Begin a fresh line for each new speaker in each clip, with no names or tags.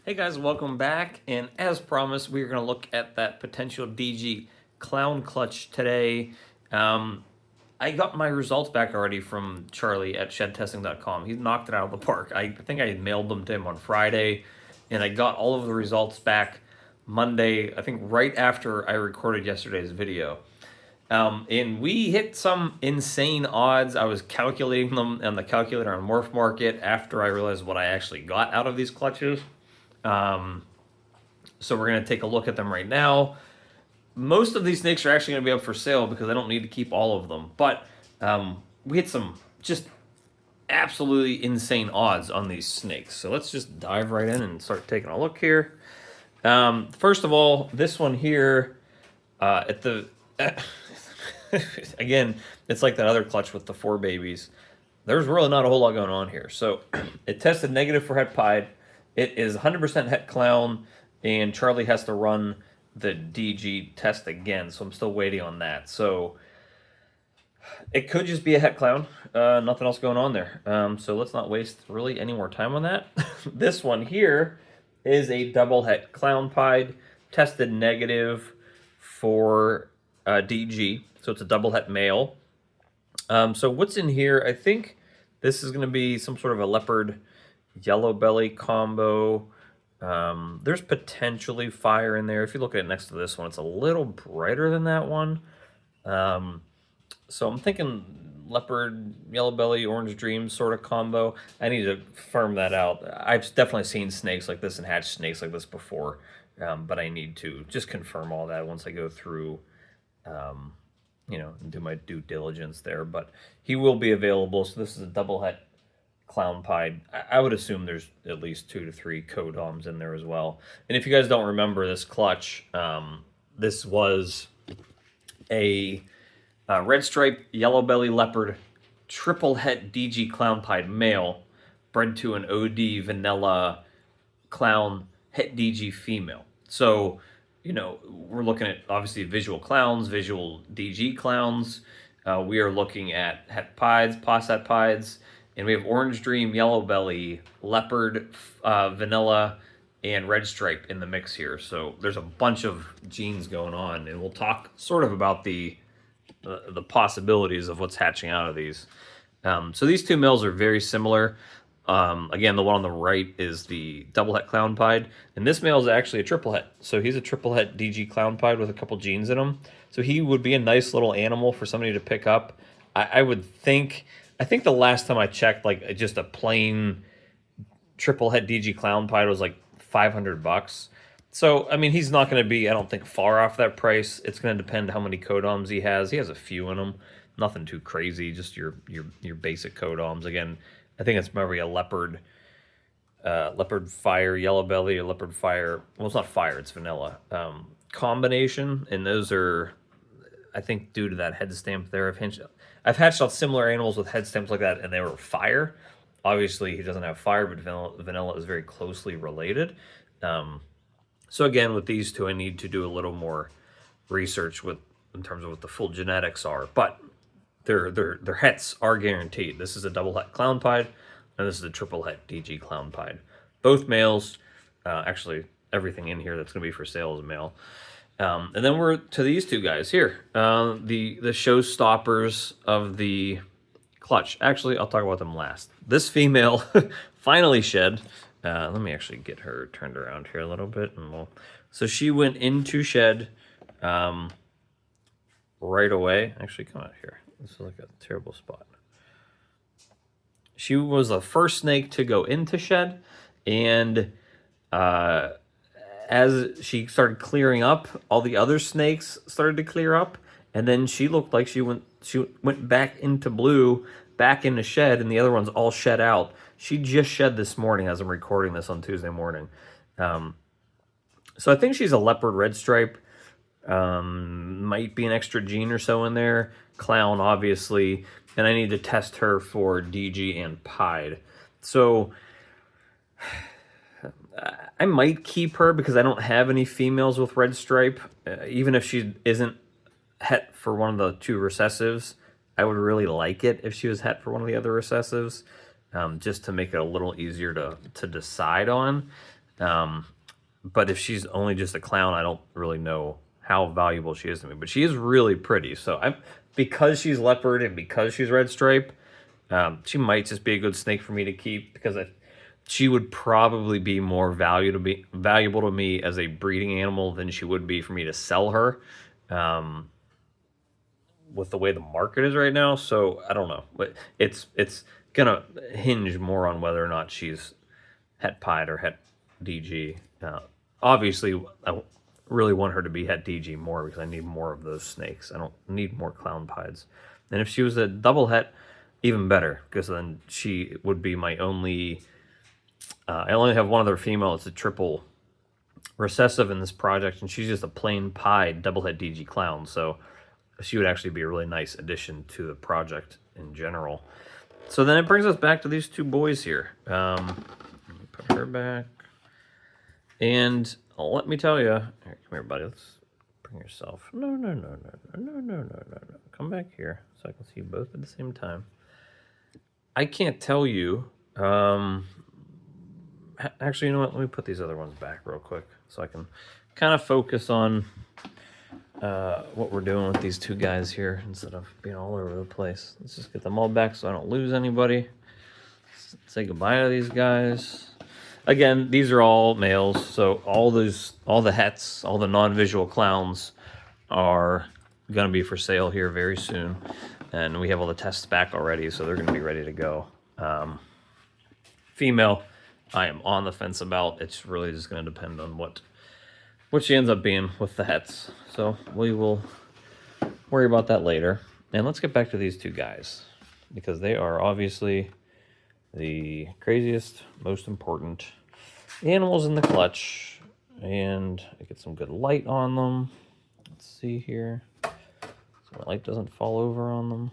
Hey guys, welcome back. And as promised, we're going to look at that potential DG clown clutch today. I got my results back already from Charlie at shedtesting.com. He knocked it out of the park. I think I mailed them to him on Friday, and I got all of the results back Monday, I think right after I recorded yesterday's video. And we hit some insane odds. I was calculating them on the calculator on Morph Market after I realized what I actually got out of these clutches. So we're going to take a look at them right now. Most of these snakes are actually going to be up for sale because I don't need to keep all of them. But we hit some just absolutely insane odds on these snakes. So let's just dive right in and start taking a look here. First of all, this one here at the... again, it's like that other clutch with the 4 babies. There's really not a whole lot going on here. So it tested negative for het pied. It is 100% het clown, and Charlie has to run the DG test again, so I'm still waiting on that. So it could just be a het clown, nothing else going on there. So let's not waste really any more time on that. This one here is a double het clown pied, tested negative for DG, so it's a double het male. So what's in here? I think this is going to be some sort of a leopard yellow belly combo. There's potentially fire in there. If you look at it next to this one, it's a little brighter than that one. So I'm thinking leopard, yellow belly, orange dream sort of combo. I need to firm that out. I've definitely seen snakes like this and hatched snakes like this before, but I need to just confirm all that once I go through, and do my due diligence there. But he will be available. So this is a double het clown pied. I would assume there's at least 2 to 3 codoms in there as well. And if you guys don't remember this clutch, this was a red stripe, yellow belly leopard, triple het DG clown pied male, bred to an OD vanilla clown het DG female. So, we're looking at obviously visual clowns, visual DG clowns. We are looking at het pieds, pos het pieds. And we have Orange Dream, Yellow Belly, Leopard, Vanilla, and Red Stripe in the mix here. So there's a bunch of genes going on, and we'll talk sort of about the possibilities of what's hatching out of these. So these two males are very similar. Again, the one on the right is the double het clown pied, and this male is actually a triple het. So he's a triple het DG clown pied with a couple genes in him. So he would be a nice little animal for somebody to pick up. I would think... I think the last time I checked, like just a plain triple het DG clown pied was like $500. So I mean, he's not going to be, I don't think, far off that price. It's going to depend how many codoms he has. He has a few in him, nothing too crazy, just your basic codoms. Again, I think it's maybe a leopard fire yellow belly, or leopard fire. Well, it's not fire, it's vanilla combination, and those are, I think, due to that head stamp there. I've hatched out similar animals with head stamps like that, and they were fire. Obviously, he doesn't have fire, but vanilla is very closely related. So again, with these two, I need to do a little more research in terms of what the full genetics are. But their hets are guaranteed. This is a double het clown pied, and this is a triple het DG clown pied. Both males. Actually, everything in here that's going to be for sale is male. And then we're to these two guys here, the showstoppers of the clutch. Actually, I'll talk about them last. This female finally shed. Let me actually get her turned around here a little bit. So she went into shed right away. Actually, come out here. This is like a terrible spot. She was the first snake to go into shed, and as she started clearing up, all the other snakes started to clear up, and then she looked like she went back into blue, back into shed, and the other ones all shed out. She just shed this morning as I'm recording this on Tuesday morning. So I think she's a leopard red stripe. Might be an extra gene or so in there. Clown, obviously, and I need to test her for DG and pied. So I might keep her because I don't have any females with red stripe. Even if she isn't het for one of the 2 recessives, I would really like it if she was het for one of the other recessives, just to make it a little easier to decide on. But if she's only just a clown, I don't really know how valuable she is to me. But she is really pretty. So because she's leopard and because she's red stripe, she might just be a good snake for me to keep because she would probably be more valuable to me as a breeding animal than she would be for me to sell her. With the way the market is right now, so I don't know. But it's gonna hinge more on whether or not she's het pied or het DG. Obviously, I really want her to be het DG more because I need more of those snakes. I don't need more clown pieds. And if she was a double het, even better because then she would be my only. I only have one other female. It's a triple recessive in this project, and she's just a plain pied double het DG clown. So she would actually be a really nice addition to the project in general. So then it brings us back to these two boys here. Let me put her back. And let me tell you, here, come here, buddy. Let's bring yourself. No. Come back here so I can see you both at the same time. I can't tell you. Actually, you know what? Let me put these other ones back real quick so I can kind of focus on what we're doing with these two guys here instead of being all over the place. Let's just get them all back so I don't lose anybody. Let's say goodbye to these guys. Again, these are all males, so all the hets, all the non-visual clowns are going to be for sale here very soon. And we have all the tests back already, so they're going to be ready to go. Female, I am on the fence about. It's really just going to depend on what she ends up being with the hets. So we will worry about that later. And let's get back to these two guys because they are obviously the craziest, most important animals in the clutch. And I get some good light on them. Let's see here. So my light doesn't fall over on them.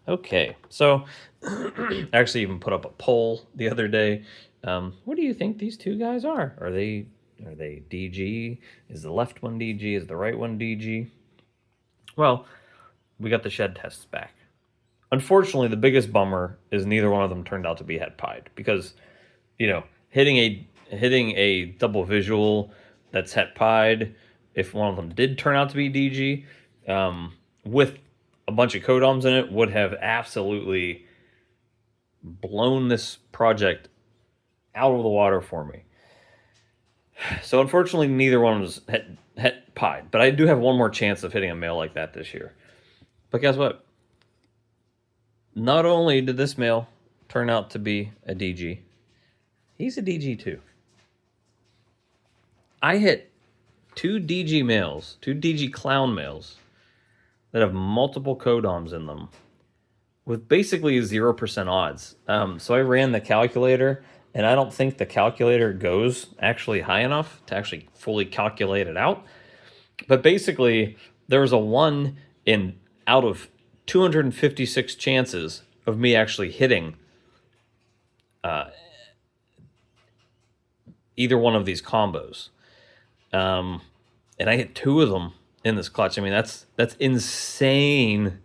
Okay, so I actually even put up a poll the other day. What do you think these two guys are? Are they DG? Is the left one DG? Is the right one DG? Well, we got the shed tests back. Unfortunately, the biggest bummer is neither one of them turned out to be het pied because, hitting a double visual that's het pied, if one of them did turn out to be DG, with a bunch of codoms in it, would have absolutely blown this project out of the water for me. So unfortunately, neither one was het pied, but I do have one more chance of hitting a male like that this year. But guess what? Not only did this male turn out to be a DG, he's a DG too. I hit two DG clown males that have multiple codoms in them with basically 0% odds. So I ran the calculator, and I don't think the calculator goes actually high enough to actually fully calculate it out. But basically, there was a 1 in out of 256 chances of me actually hitting either one of these combos. And I hit 2 of them in this clutch. I mean, that's insane,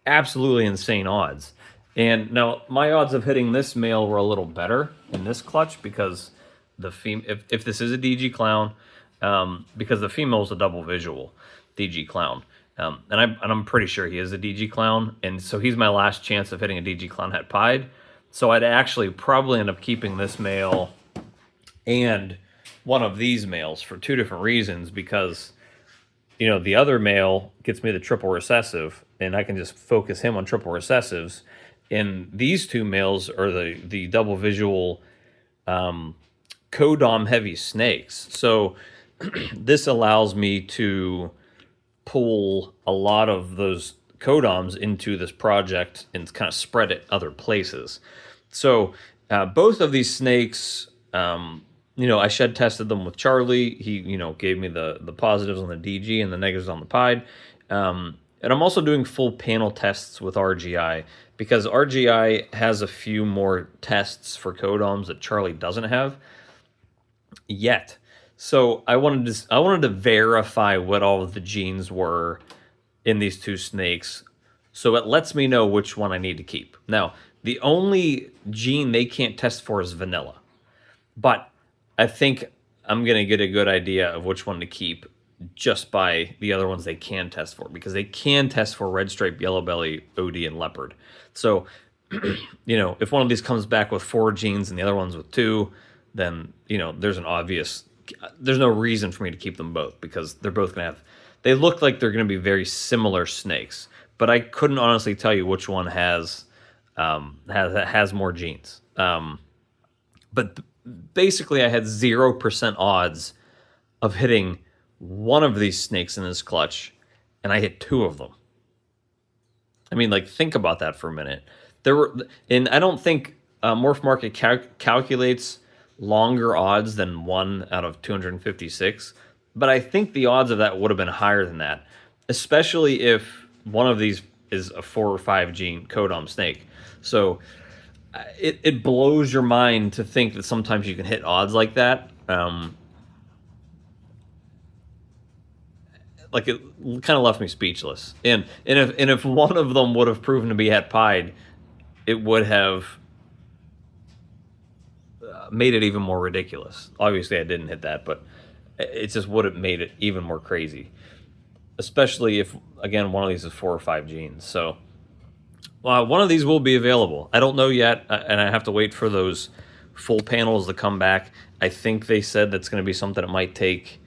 absolutely insane odds. And now my odds of hitting this male were a little better in this clutch because if this is a DG clown, because the female is a double visual DG clown. And I'm pretty sure he is a DG clown, and so he's my last chance of hitting a DG clown het pied. So I'd actually probably end up keeping this male and one of these males for 2 different reasons, because the other male gets me the triple recessive, and I can just focus him on triple recessives. And these 2 males are the double visual codom heavy snakes. So this allows me to pull a lot of those codoms into this project and kind of spread it other places. So both of these snakes, I shed tested them with Charlie. He, gave me the positives on the DG and the negatives on the pied. And I'm also doing full panel tests with RGI because RGI has a few more tests for codoms that Charlie doesn't have yet. So I wanted to verify what all of the genes were in these 2 snakes, so it lets me know which one I need to keep. Now, the only gene they can't test for is vanilla, but I think I'm gonna get a good idea of which one to keep just by the other ones they can test for, because they can test for red stripe, yellow belly, OD, and leopard. So, if one of these comes back with 4 genes and the other one's with 2, then there's no reason for me to keep them both, because they're both gonna have. They look like they're gonna be very similar snakes, but I couldn't honestly tell you which one has more genes. But basically, I had 0% odds of hitting one of these snakes in this clutch, and I hit 2 of them. I mean, like, think about that for a minute. And I don't think Morph Market calculates longer odds than 1 out of 256, but I think the odds of that would have been higher than that, especially if one of these is a 4 or 5 gene codom snake. So it blows your mind to think that sometimes you can hit odds like that. Like, it kind of left me speechless. And if one of them would have proven to be het pied, it would have made it even more ridiculous. Obviously, I didn't hit that, but it just would have made it even more crazy. Especially if, again, one of these is 4 or 5 genes. So, one of these will be available. I don't know yet, and I have to wait for those full panels to come back. I think they said that's going to be something that might take.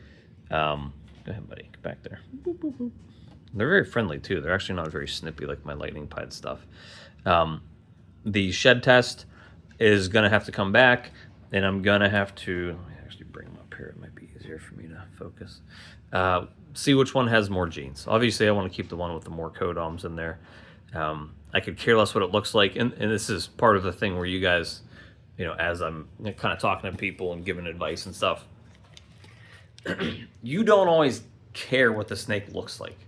Go ahead, buddy. Get back there. Boop, boop, boop. They're very friendly, too. They're actually not very snippy like my lightning pied stuff. The shed test is going to have to come back, and I'm going to have to. Let me actually bring them up here. It might be easier for me to focus. See which one has more genes. Obviously, I want to keep the one with the more codoms in there. I could care less what it looks like, and this is part of the thing where you guys, as I'm kind of talking to people and giving advice and stuff, you don't always care what the snake looks like,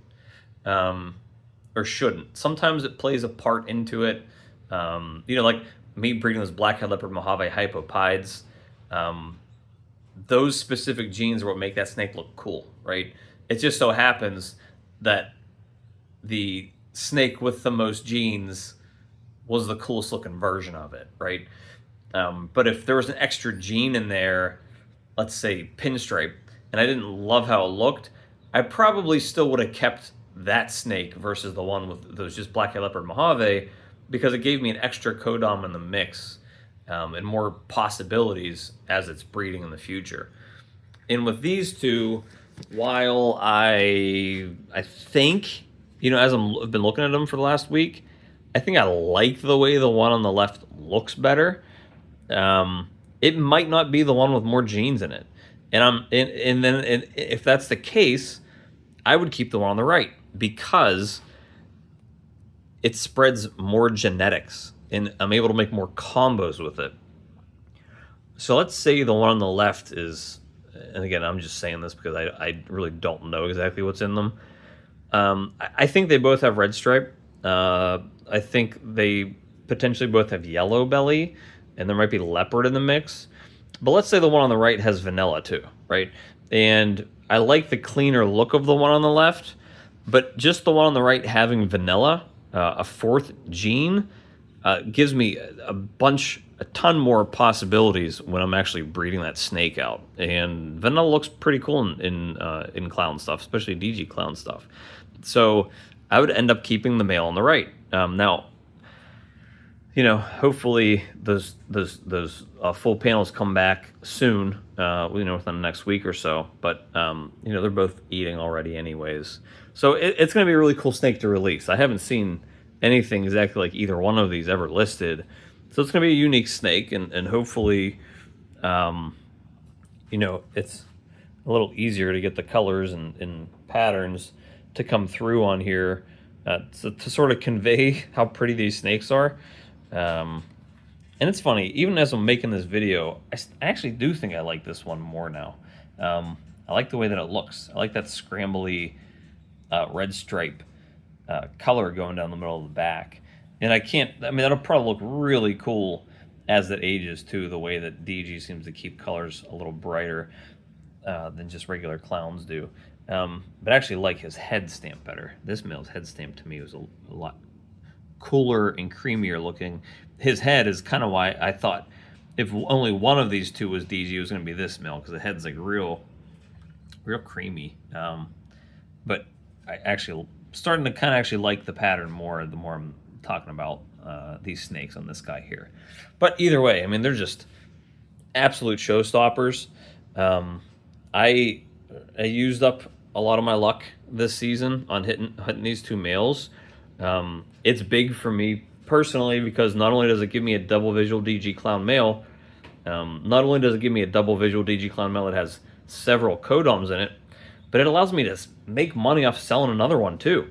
or shouldn't. Sometimes it plays a part into it. Like me breeding those black-head leopard Mojave hypopides, those specific genes are what make that snake look cool, right? It just so happens that the snake with the most genes was the coolest looking version of it, right? But if there was an extra gene in there, let's say pinstripe, and I didn't love how it looked, I probably still would have kept that snake versus the one with those just black-head leopard Mojave, because it gave me an extra codom in the mix, and more possibilities as it's breeding in the future. And with these two, while I think, as I've been looking at them for the last week, I think I like the way the one on the left looks better. It might not be the one with more genes in it, and if that's the case, I would keep the one on the right, because it spreads more genetics, and I'm able to make more combos with it. So let's say the one on the left is, and again, I'm just saying this because I really don't know exactly what's in them. I think they both have red stripe. I think they potentially both have yellow belly, and there might be leopard in the mix. But let's say the one on the right has vanilla too, right? And I like the cleaner look of the one on the left, but just the one on the right having vanilla, a 4th gene, gives me a ton more possibilities when I'm actually breeding that snake out. And vanilla looks pretty cool in clown stuff, especially DG clown stuff. So I would end up keeping the male on the right. Now, hopefully those full panels come back soon, within the next week or so. But they're both eating already anyways. So it's going to be a really cool snake to release. I haven't seen anything exactly like either one of these ever listed. So it's going to be a unique snake, and hopefully, it's a little easier to get the colors and patterns to come through on here, to sort of convey how pretty these snakes are. And it's funny, even as I'm making this video, I actually do think I like this one more now. I like the way that it looks. I like that scrambly red stripe color going down the middle of the back. And that'll probably look really cool as it ages too, the way that DG seems to keep colors a little brighter than just regular clowns do. But I actually like his head stamp better. This male's head stamp to me was a lot cooler and creamier looking. His head is kind of why I thought if only one of these two was DG, it was going to be this male because the head's like real creamy. But I actually starting to kind of actually like the pattern more the more I'm talking about these snakes on this guy here. But either way, I mean, they're just absolute showstoppers. I used up a lot of my luck this season on hitting these two males. It's big for me personally because not only does it give me a double visual DG clown male, not only does it give me a double visual DG clown male that has several codoms in it, but it allows me to make money off selling another one too.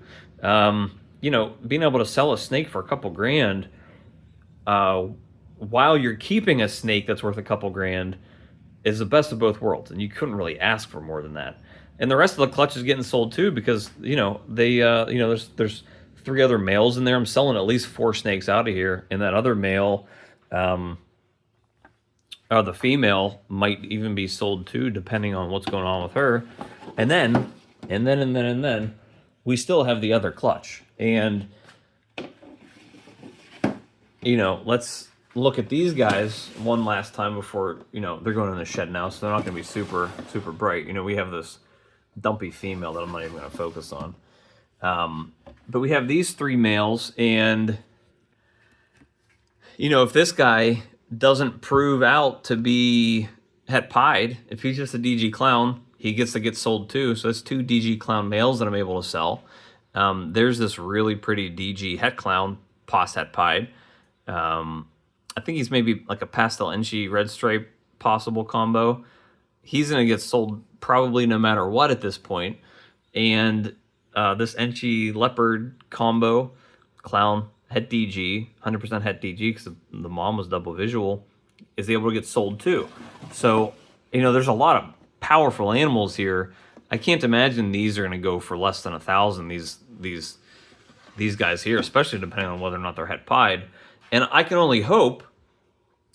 You know, being able to sell a snake for a couple grand while you're keeping a snake that's worth a couple grand is the best of both worlds, and you couldn't really ask for more than that. And the rest of the clutch is getting sold too because you know they you know there's 3 other males in there. I'm selling at least 4 snakes out of here, and that other male, or the female, might even be sold too, depending on what's going on with her. And then we still have the other clutch. And you know, let's look at these guys one last time before, you know, they're going in the shed now, so they're not going to be super bright. You know, we have this dumpy female that I'm not even going to focus on. But we have these 3 males, and you know, if this guy doesn't prove out to be het pied, if he's just a DG clown, he gets to get sold too. So that's 2 DG clown males that I'm able to sell. There's this really pretty DG het clown, pos het pied. I think he's maybe like a pastel Enchi red stripe possible combo. He's going to get sold probably no matter what at this point. And this Enchi leopard combo, clown, het DG, 100% het DG because the mom was double visual, is able to get sold too. So, you know, there's a lot of powerful animals here. I can't imagine these are going to go for less than 1,000, these guys here, especially depending on whether or not they're het pied. And I can only hope.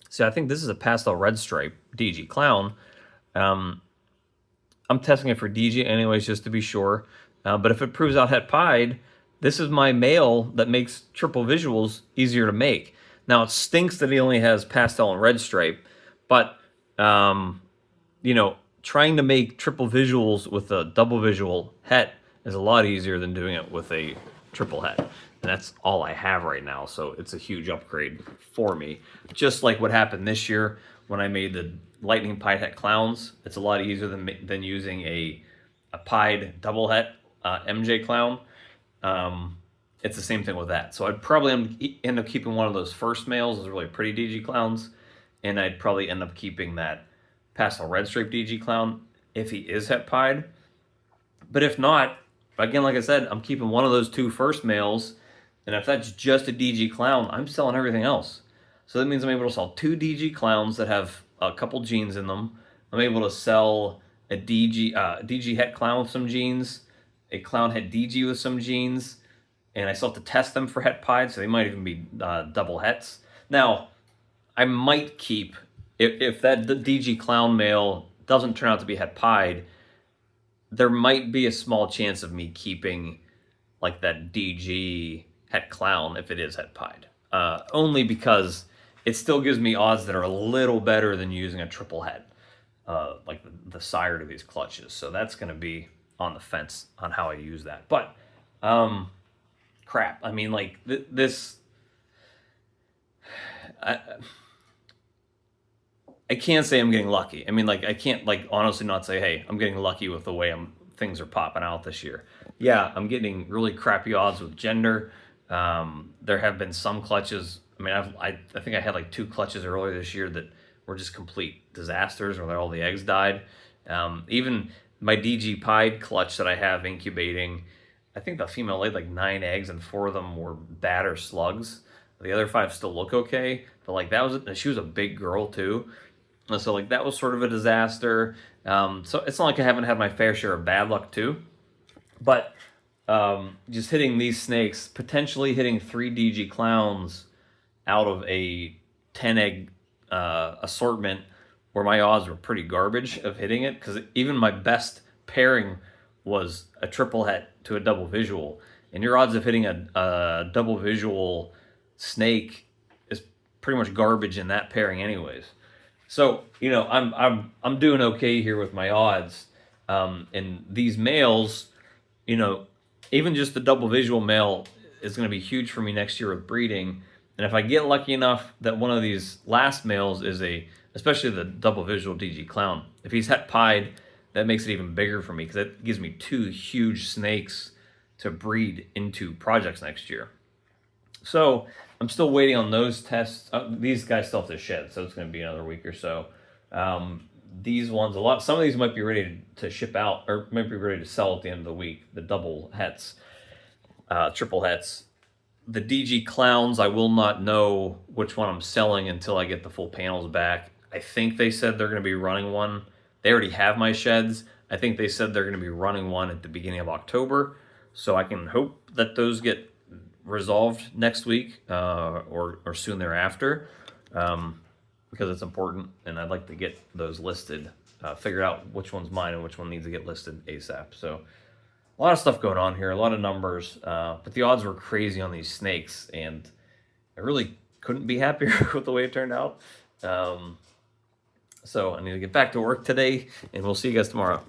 See, I think this is a pastel red stripe DG clown. I'm testing it for DG anyways, just to be sure. But if it proves out het pied, this is my male that makes triple visuals easier to make. Now, it stinks that he only has pastel and red stripe, but, you know, trying to make triple visuals with a double visual het is a lot easier than doing it with a triple het. And that's all I have right now, so it's a huge upgrade for me. Just like what happened this year when I made the lightning pied het clowns. It's a lot easier than using a pied double het MJ clown. It's the same thing with that. So I'd probably end up keeping one of those first males, those really pretty DG clowns, and I'd probably end up keeping that pastel red stripe DG clown if he is het pied. But if not, again, like I said, I'm keeping one of those 2 first males. And if that's just a DG clown, I'm selling everything else. So that means I'm able to sell 2 DG clowns that have a couple genes in them. I'm able to sell a DG het clown with some genes, a clown het DG with some genes, and I still have to test them for het pied, so they might even be double hets. Now, I might keep, if that DG clown male doesn't turn out to be het pied, there might be a small chance of me keeping like that DG het clown if it is het pied. Only because it still gives me odds that are a little better than using a triple het, like the sire to these clutches. So that's going to be on the fence on how I use that. But, crap. I mean, like, this... I can't say I'm getting lucky. I mean, like, I can't, like, honestly not say, hey, I'm getting lucky with the way things are popping out this year. Yeah, I'm getting really crappy odds with gender. There have been some clutches. I mean, I think I had like 2 clutches earlier this year that were just complete disasters where all the eggs died. Even my DG pied clutch that I have incubating, I think the female laid like 9 eggs and 4 of them were bad or slugs. The other 5 still look okay, but like she was a big girl too. And so like that was sort of a disaster. So it's not like I haven't had my fair share of bad luck too. But just hitting these snakes, potentially hitting 3 DG clowns out of a 10 egg assortment where my odds were pretty garbage of hitting it, because even my best pairing was a triple het to a double visual, and your odds of hitting a double visual snake is pretty much garbage in that pairing anyways. So I'm doing okay here with my odds, and these males, you know, even just the double visual male is going to be huge for me next year with breeding. And if I get lucky enough that one of these last males is especially the double visual DG clown, if he's het pied, that makes it even bigger for me because that gives me 2 huge snakes to breed into projects next year. So I'm still waiting on those tests. These guys still have to shed, so it's going to be another week or so. These ones, some of these might be ready to ship out or might be ready to sell at the end of the week. The double hets, triple hets. The DG clowns, I will not know which one I'm selling until I get the full panels back. I think they said they're going to be running one. They already have my sheds. I think they said they're going to be running one at the beginning of October. So I can hope that those get resolved next week or soon thereafter, because it's important, and I'd like to get those listed, figure out which one's mine and which one needs to get listed ASAP. So a lot of stuff going on here, a lot of numbers, but the odds were crazy on these snakes, and I really couldn't be happier with the way it turned out. So I need to get back to work today, and we'll see you guys tomorrow.